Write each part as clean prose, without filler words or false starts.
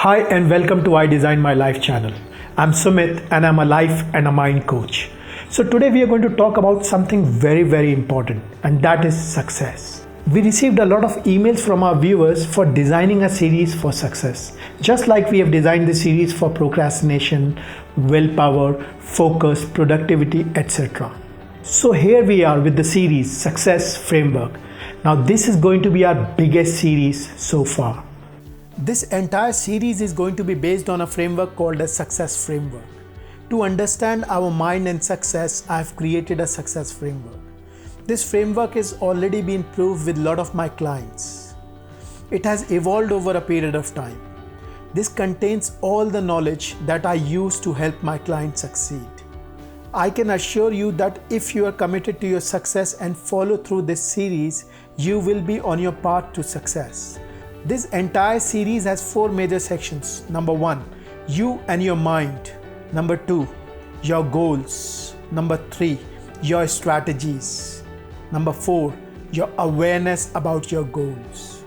Hi and welcome to I Design My Life channel. I'm Sumit and I'm a life and a mind coach. So today we are going to talk about something very important, and that is success. We received a lot of emails from our viewers for designing a series for success. Just like we have designed the series for procrastination, willpower, focus, productivity, etc. So here we are with the series Success Framework. Now this is going to be our biggest series so far. This entire series is going to be based on a framework called a success framework. To understand our mind and success, I have created a success framework. This framework has already been proved with a lot of my clients. It has evolved over a period of time. This contains all the knowledge that I use to help my clients succeed. I can assure you that if you are committed to your success and follow through this series, you will be on your path to success. This entire series has 4 major sections. Number 1, you and your mind. Number 2, your goals. Number 3, your strategies. Number 4, your awareness about your goals.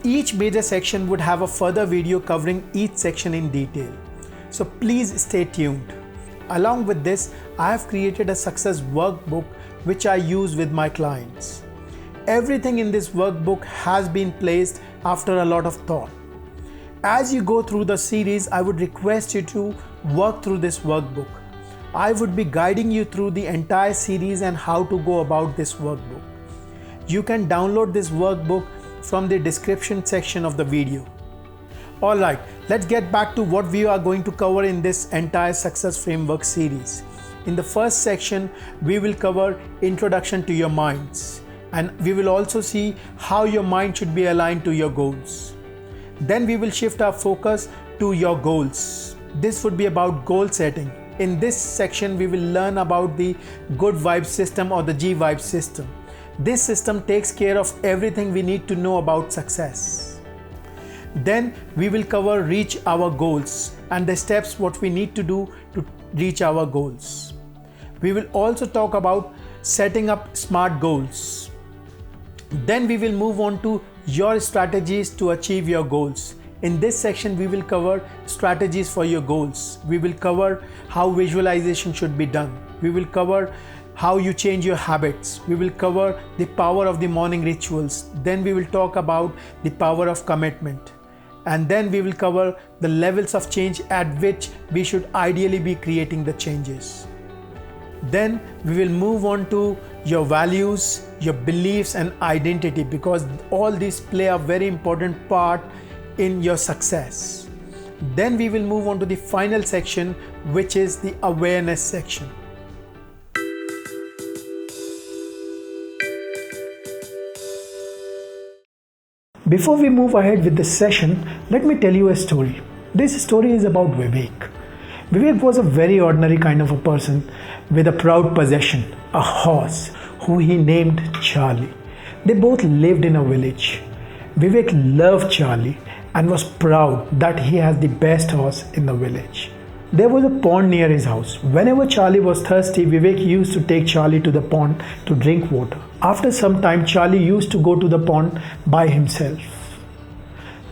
Each major section would have a further video covering each section in detail. So please stay tuned. Along with this, I have created a success workbook which I use with my clients. Everything in this workbook has been placed after a lot of thought. As you go through the series, I would request you to work through this workbook. I would be guiding you through the entire series and how to go about this workbook. You can download this workbook from the description section of the video. Alright, let's get back to what we are going to cover in this entire Success Framework series. In the first section, we will cover Introduction to Your Minds. And we will also see how your mind should be aligned to your goals. Then we will shift our focus to your goals. This would be about goal setting. In this section, we will learn about the good vibe system or the G vibe system. This system takes care of everything we need to know about success. Then we will cover reach our goals and the steps what we need to do to reach our goals. We will also talk about setting up SMART goals. Then we will move on to your strategies to achieve your goals. In this section, we will cover strategies for your goals. We will cover how visualization should be done. We will cover how you change your habits. We will cover the power of the morning rituals. Then we will talk about the power of commitment. And then we will cover the levels of change at which we should ideally be creating the changes. Then we will move on to your values, your beliefs and identity, because all these play a very important part in your success. Then we will move on to the final section, which is the awareness section. Before we move ahead with this session, let me tell you a story. This story is about Vivek. Vivek was a very ordinary kind of a person with a proud possession, a horse, who he named Charlie. They both lived in a village. Vivek loved Charlie and was proud that he has the best horse in the village. There was a pond near his house. Whenever Charlie was thirsty, Vivek used to take Charlie to the pond to drink water. After some time, Charlie used to go to the pond by himself.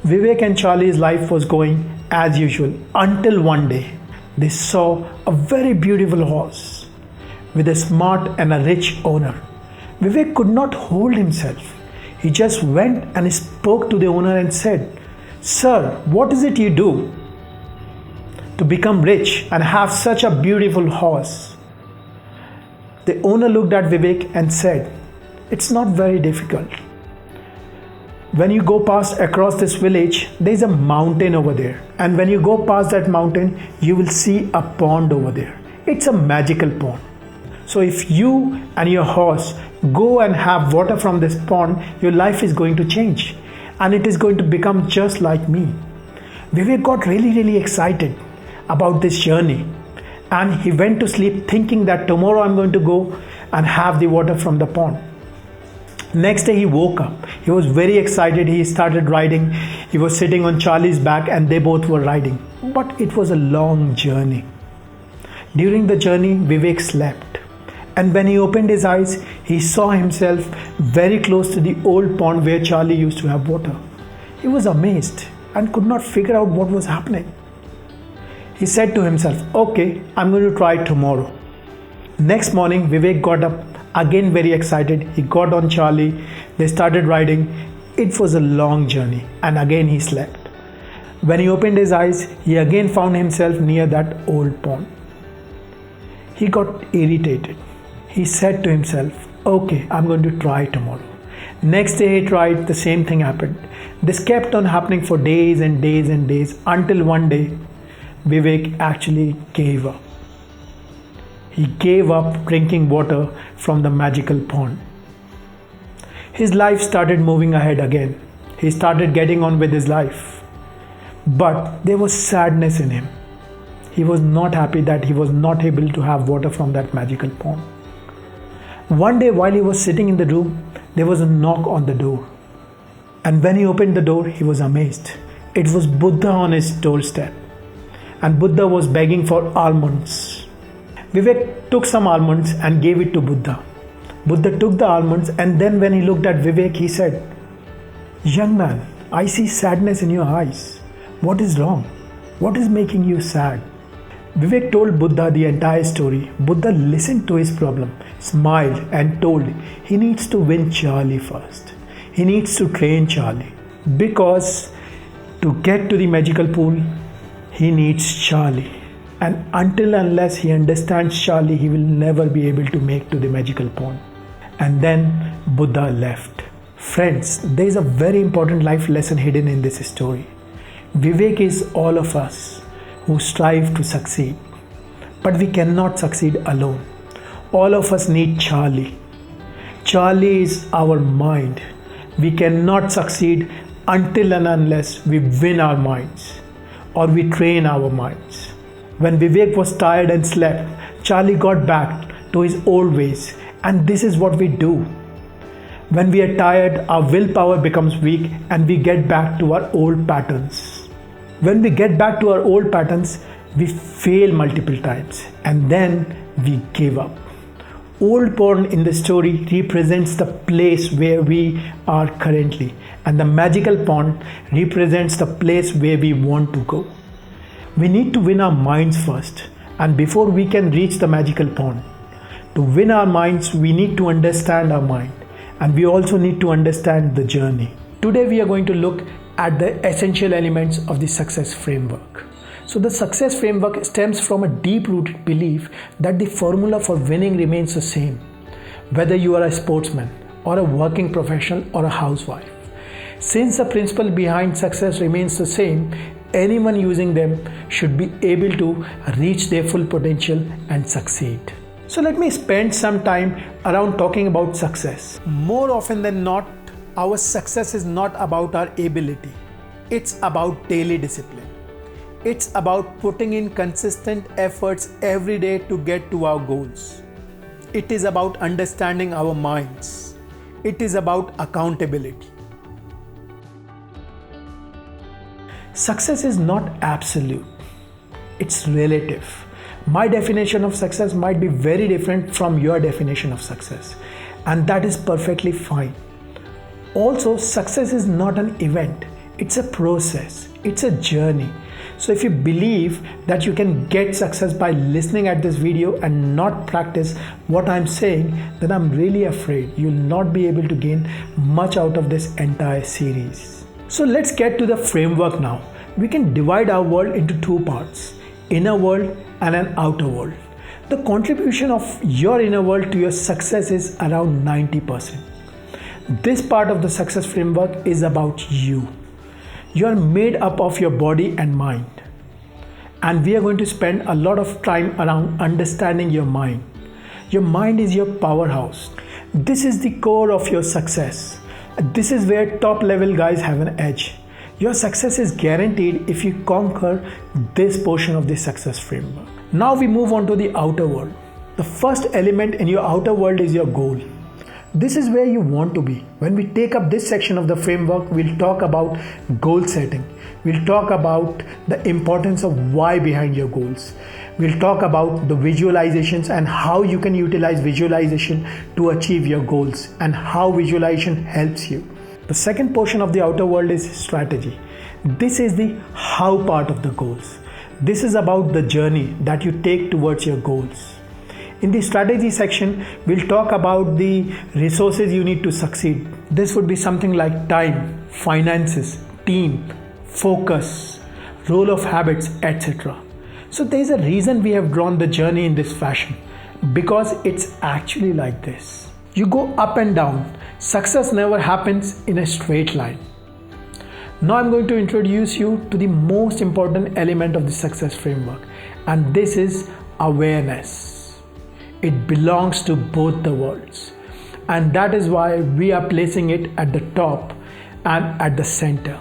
Vivek and Charlie's life was going as usual until one day they saw a very beautiful horse with a smart and a rich owner. Vivek could not hold himself. He just went and spoke to the owner and said, "Sir, what is it you do to become rich and have such a beautiful horse?" The owner looked at Vivek and said, "It's not very difficult. When you go past across this village, there is a mountain over there. And when you go past that mountain, you will see a pond over there. It's a magical pond. So if you and your horse go and have water from this pond, your life is going to change. And it is going to become just like me." Vivek got really excited about this journey. And he went to sleep thinking that tomorrow I'm going to go and have the water from the pond. Next day he woke up. He was very excited. He started riding. He was sitting on Charlie's back and they both were riding. But it was a long journey. During the journey, Vivek slept. And when he opened his eyes, he saw himself very close to the old pond where Charlie used to have water. He was amazed. and could not figure out what was happening. He said to himself, okay, I'm going to try tomorrow. Next morning, Vivek got up, again very excited. He got on Charlie. They started riding. It was a long journey, and again he slept. When he opened his eyes, he again found himself near that old pond. He got irritated. He said to himself, okay, I'm going to try tomorrow. Next day he tried, the same thing happened. This kept on happening for days and days and days until one day Vivek actually gave up. He gave up drinking water from the magical pond. His life started moving ahead again. He started getting on with his life. But there was sadness in him. He was not happy that he was not able to have water from that magical pond. One day while he was sitting in the room, there was a knock on the door. And when he opened the door, he was amazed. It was Buddha on his doorstep. And Buddha was begging for almonds. Vivek took some almonds and gave it to Buddha. Buddha took the almonds, and then when he looked at Vivek, he said, young man, I see sadness in your eyes. What is wrong? What is making you sad? Vivek told Buddha the entire story. Buddha listened to his problem, smiled and told he needs to win Charlie first. He needs to train Charlie. Because to get to the magical pool, he needs Charlie. And until unless he understands Charlie, he will never be able to make to the magical pond. And then Buddha left. Friends, there is a very important life lesson hidden in this story. Vivek is all of us who strive to succeed. But we cannot succeed alone. All of us need Charlie. Charlie is our mind. We cannot succeed until and unless we win our minds or we train our minds. When Vivek was tired and slept, Charlie got back to his old ways. And this is what we do. When we are tired, our willpower becomes weak and we get back to our old patterns. When we get back to our old patterns, we fail multiple times and then we give up. Old pond in the story represents the place where we are currently, and the magical pond represents the place where we want to go. We need to win our minds first, and before we can reach the magical pond. To win our minds, we need to understand our mind, and we also need to understand the journey. Today we are going to look at the essential elements of the success framework. So the success framework stems from a deep-rooted belief that the formula for winning remains the same, whether you are a sportsman or a working professional or a housewife. Since the principle behind success remains the same, anyone using them should be able to reach their full potential and succeed. So let me spend some time around talking about success. More often than not, our success is not about our ability. It's about daily discipline. It's about putting in consistent efforts every day to get to our goals. It is about understanding our minds. It is about accountability. Success is not absolute. It's relative. My definition of success might be very different from your definition of success, and that is perfectly fine. Also, success is not an event. It's a process. It's a journey. So if you believe that you can get success by listening at this video and not practice what I'm saying, then I'm really afraid you'll not be able to gain much out of this entire series. So let's get to the framework now. We can divide our world into two parts, inner world and an outer world. The contribution of your inner world to your success is around 90%. This part of the success framework is about you. You are made up of your body and mind. And we are going to spend a lot of time around understanding your mind. Your mind is your powerhouse. This is the core of your success. This is where top level guys have an edge. Your success is guaranteed if you conquer this portion of the success framework. Now we move on to the outer world. The first element in your outer world is your goal. This is where you want to be. When we take up this section of the framework, we'll talk about goal setting. We'll talk about the importance of why behind your goals. We'll talk about the visualizations and how you can utilize visualization to achieve your goals and how visualization helps you. The second portion of the outer world is strategy. This is the how part of the goals. This is about the journey that you take towards your goals. In the strategy section, we'll talk about the resources you need to succeed. This would be something like time, finances, team, focus, role of habits, etc. So there's a reason we have drawn the journey in this fashion, because it's actually like this. You go up and down. Success never happens in a straight line. Now I'm going to introduce you to the most important element of the success framework, and this is awareness. It belongs to both the worlds, and that is why we are placing it at the top and at the center.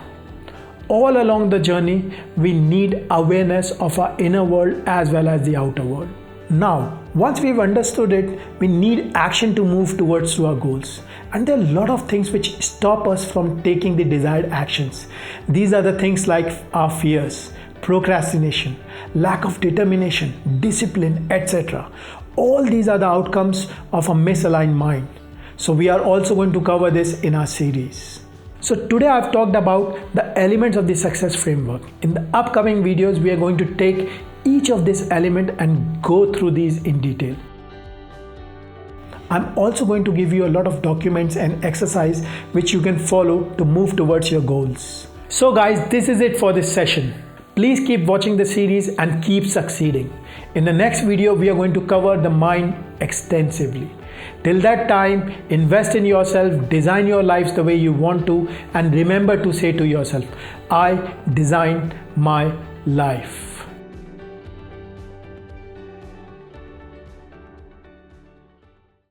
All along the journey, we need awareness of our inner world as well as the outer world. Now, once we've understood it, we need action to move towards our goals. And there are a lot of things which stop us from taking the desired actions. These are the things like our fears, procrastination, lack of determination, discipline, etc. All these are the outcomes of a misaligned mind. So we are also going to cover this in our series. So today I've talked about the elements of the success framework. In the upcoming videos, we are going to take each of this element and go through these in detail. I'm also going to give you a lot of documents and exercise which you can follow to move towards your goals. So guys, this is it for this session. Please keep watching the series and keep succeeding. In the next video, we are going to cover the mind extensively. Till that time, invest in yourself, design your lives the way you want to, and remember to say to yourself, I design my life.